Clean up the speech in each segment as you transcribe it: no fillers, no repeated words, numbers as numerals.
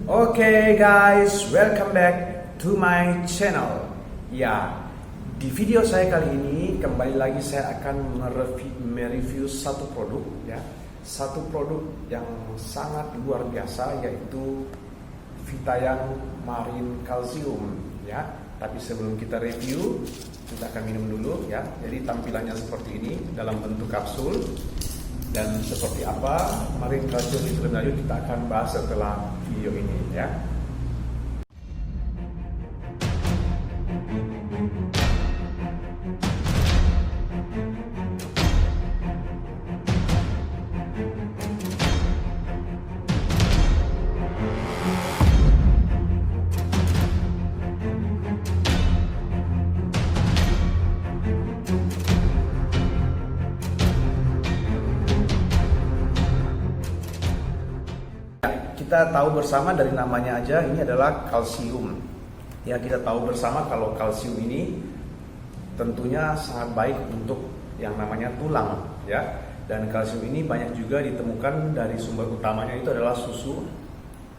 Oke guys, welcome back to my channel. Ya, di video saya kali ini kembali lagi saya akan mereview satu produk ya. Satu produk yang sangat luar biasa yaitu Vitayan Marine Calcium ya. Tapi sebelum kita review, kita akan minum dulu ya. Jadi tampilannya seperti ini dalam bentuk kapsul. Dan seperti apa Marine Calcium itu sebenarnya kita akan bahas setelah video ini ya. Kita tahu bersama dari namanya aja ini adalah kalsium. Ya, kita tahu bersama kalau kalsium ini tentunya sangat baik untuk yang namanya tulang ya. Dan kalsium ini banyak juga ditemukan dari sumber utamanya itu adalah susu.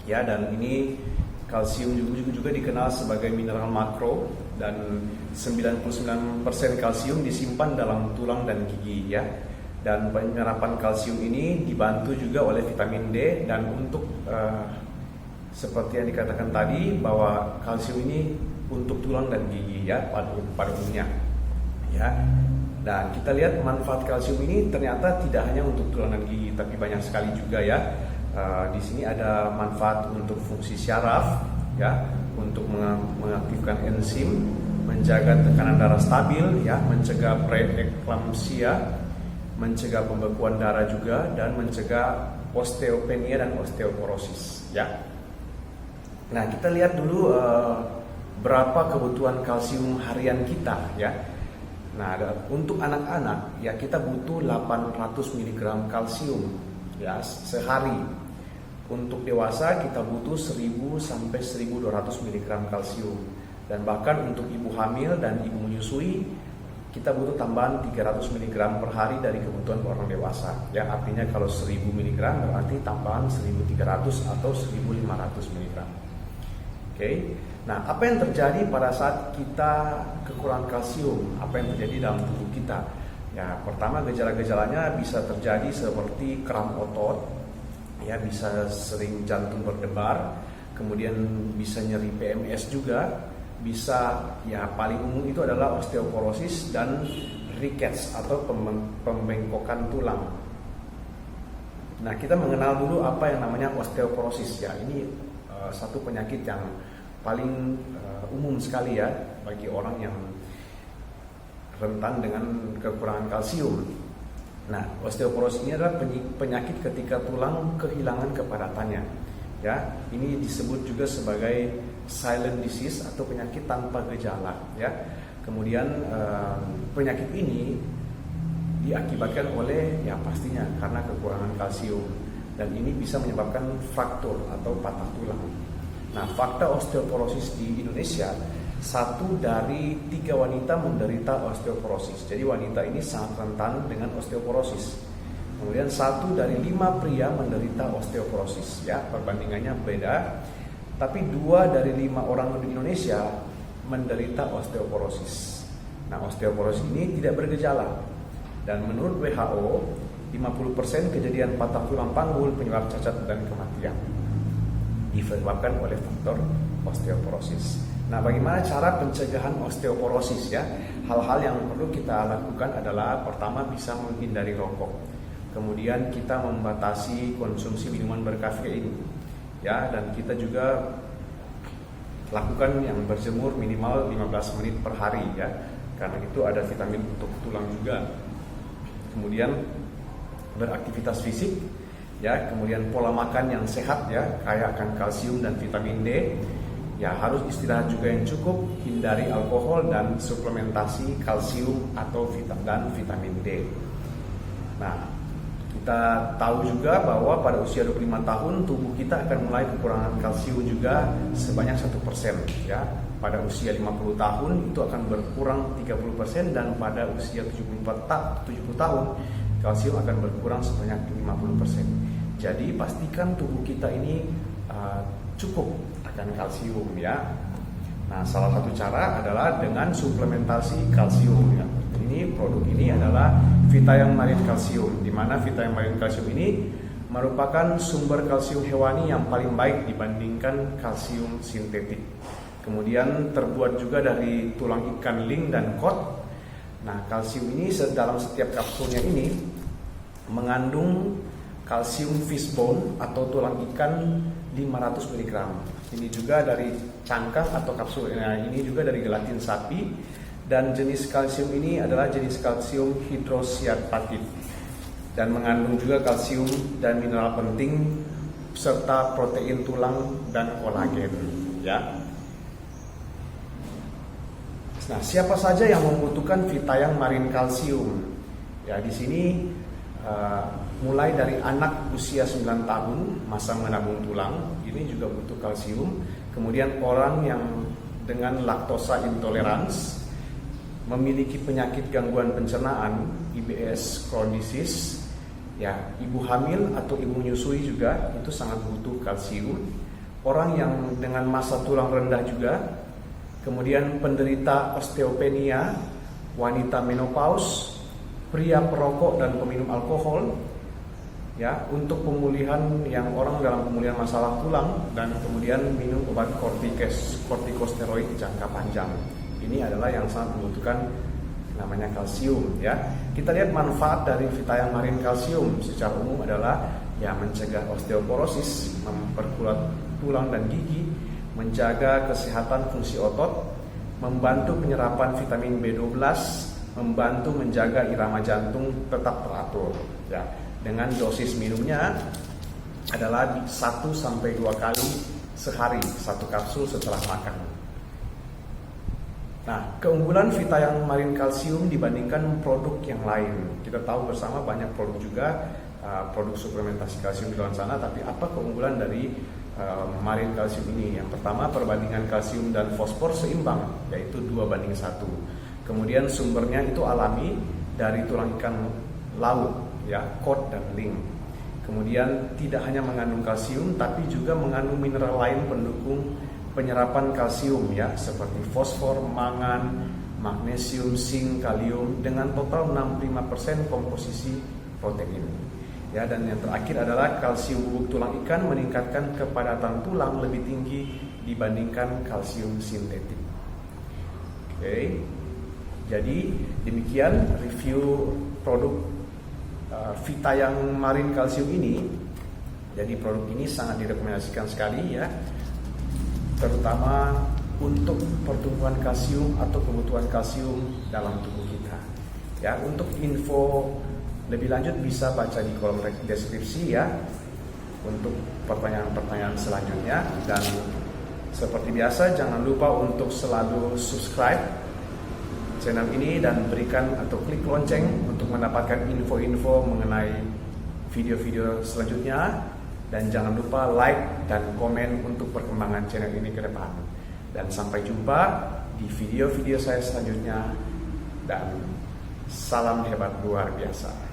Ya, dan ini kalsium juga dikenal sebagai mineral makro dan 99% kalsium disimpan dalam tulang dan gigi ya. Dan penyerapan kalsium ini dibantu juga oleh vitamin D dan untuk seperti yang dikatakan tadi bahwa kalsium ini untuk tulang dan gigi ya pada umumnya ya. Dan kita lihat manfaat kalsium ini ternyata tidak hanya untuk tulang dan gigi tapi banyak sekali juga ya. Di sini ada manfaat untuk fungsi syaraf ya, untuk mengaktifkan enzim, menjaga tekanan darah stabil ya, mencegah preeklamsia, mencegah pembekuan darah juga, dan mencegah osteopenia dan osteoporosis ya. Nah, kita lihat dulu berapa kebutuhan kalsium harian kita ya. Nah, untuk anak-anak ya kita butuh 800 mg kalsium ya sehari. Untuk dewasa kita butuh 1000 sampai 1200 mg kalsium. Dan bahkan untuk ibu hamil dan ibu menyusui kita butuh tambahan 300 mg per hari dari kebutuhan orang dewasa ya. Artinya kalau 1000 mg berarti tambahan 1300 atau 1500 mg. Oke. Nah, apa yang terjadi pada saat kita kekurangan kalsium? Apa yang terjadi dalam tubuh kita? Ya, pertama gejala-gejalanya bisa terjadi seperti kram otot ya, bisa sering jantung berdebar, kemudian bisa nyeri PMS juga. Bisa ya paling umum itu adalah osteoporosis dan rickets atau pembengkokan tulang. Nah, kita mengenal dulu apa yang namanya osteoporosis ya. Ini satu penyakit yang paling umum sekali ya bagi orang yang rentan dengan kekurangan kalsium. Nah, osteoporosis ini adalah penyakit ketika tulang kehilangan kepadatannya. Ya, ini disebut juga sebagai silent disease atau penyakit tanpa gejala ya. Kemudian penyakit ini diakibatkan oleh ya pastinya karena kekurangan kalsium, dan ini bisa menyebabkan fraktur atau patah tulang. Nah, fakta osteoporosis di Indonesia 1 dari 3 wanita menderita osteoporosis. Jadi wanita ini sangat rentan dengan osteoporosis. Kemudian 1 dari 5 pria menderita osteoporosis ya, perbandingannya beda. Tapi 2 dari 5 orang di Indonesia menderita osteoporosis. Nah, osteoporosis ini tidak bergejala. Dan menurut WHO, 50% kejadian patah tulang panggul, penyebab cacat dan kematian disebabkan oleh faktor osteoporosis. Nah, bagaimana cara pencegahan osteoporosis ya? Hal-hal yang perlu kita lakukan adalah pertama bisa menghindari rokok. Kemudian kita membatasi konsumsi minuman berkafein ya, dan kita juga lakukan yang berjemur minimal 15 menit per hari ya, karena itu ada vitamin untuk tulang juga. Kemudian beraktivitas fisik ya, kemudian pola makan yang sehat ya, kaya akan kalsium dan vitamin D ya, harus istirahat juga yang cukup, hindari alkohol dan suplementasi kalsium atau vitamin D. Nah, kita tahu juga bahwa pada usia 25 tahun tubuh kita akan mulai kekurangan kalsium juga sebanyak 1% ya. Pada usia 50 tahun itu akan berkurang 30%, dan pada usia 70 tahun kalsium akan berkurang sebanyak 50%. Jadi pastikan tubuh kita ini cukup akan kalsium ya. Nah, salah satu cara adalah dengan suplementasi kalsium ya. Ini produk ini adalah Vitayang Marine Calcium, di mana Vitayang Marine Calcium ini merupakan sumber kalsium hewani yang paling baik dibandingkan kalsium sintetik. Kemudian terbuat juga dari tulang ikan ling dan kod. Nah, kalsium ini dalam setiap kapsulnya ini mengandung kalsium fishbone atau tulang ikan 500 mg. Ini juga dari cangkang atau kapsul. Nah, ini juga dari gelatin sapi, dan jenis kalsium ini adalah jenis kalsium hidroksiapatid dan mengandung juga kalsium dan mineral penting serta protein tulang dan kolagen ya. Nah, siapa saja yang membutuhkan Vitayang Marine Calcium? Ya, di sini mulai dari anak usia 9 tahun masa menabung tulang, ini juga butuh kalsium. Kemudian orang yang dengan laktosa intolerans, memiliki penyakit gangguan pencernaan, IBS kronisis, ya, ibu hamil atau ibu menyusui juga itu sangat butuh kalsium. Orang yang dengan massa tulang rendah juga, kemudian penderita osteopenia, wanita menopause, pria perokok dan peminum alkohol, ya, untuk pemulihan yang orang dalam pemulihan masalah tulang, dan kemudian minum obat kortikosteroid jangka panjang. Ini adalah yang sangat membutuhkan namanya kalsium ya. Kita lihat manfaat dari Vitayang Marine Calcium secara umum adalah ya mencegah osteoporosis, memperkuat tulang dan gigi, menjaga kesehatan fungsi otot, membantu penyerapan vitamin B12, membantu menjaga irama jantung tetap teratur ya. Dengan dosis minumnya adalah 1-2 kali sehari, 1 kapsul setelah makan. Nah, keunggulan Vitayang Marine Calcium dibandingkan produk yang lain. Kita tahu bersama banyak produk juga, produk suplementasi kalsium di luar sana, tapi apa keunggulan dari Marine Calcium ini? Yang pertama, perbandingan kalsium dan fosfor seimbang, yaitu 2:1. Kemudian sumbernya itu alami dari tulang ikan laut, ya, kod dan ling. Kemudian tidak hanya mengandung kalsium, tapi juga mengandung mineral lain pendukung penyerapan kalsium ya, seperti fosfor, mangan, magnesium, zinc, kalium, dengan total 65% komposisi protein. Ya, dan yang terakhir adalah kalsium bubuk tulang ikan meningkatkan kepadatan tulang lebih tinggi dibandingkan kalsium sintetik. Oke. Jadi demikian review produk Vitayang Marine Calcium ini. Jadi produk ini sangat direkomendasikan sekali ya, terutama untuk pertumbuhan kalsium atau kebutuhan kalsium dalam tubuh kita. Ya, untuk info lebih lanjut bisa baca di kolom deskripsi ya, untuk pertanyaan-pertanyaan selanjutnya. Dan seperti biasa, jangan lupa untuk selalu subscribe channel ini dan berikan atau klik lonceng untuk mendapatkan info-info mengenai video-video selanjutnya. Dan jangan lupa like dan komen untuk perkembangan channel ini ke depan. Dan sampai jumpa di video-video saya selanjutnya. Dan salam hebat luar biasa.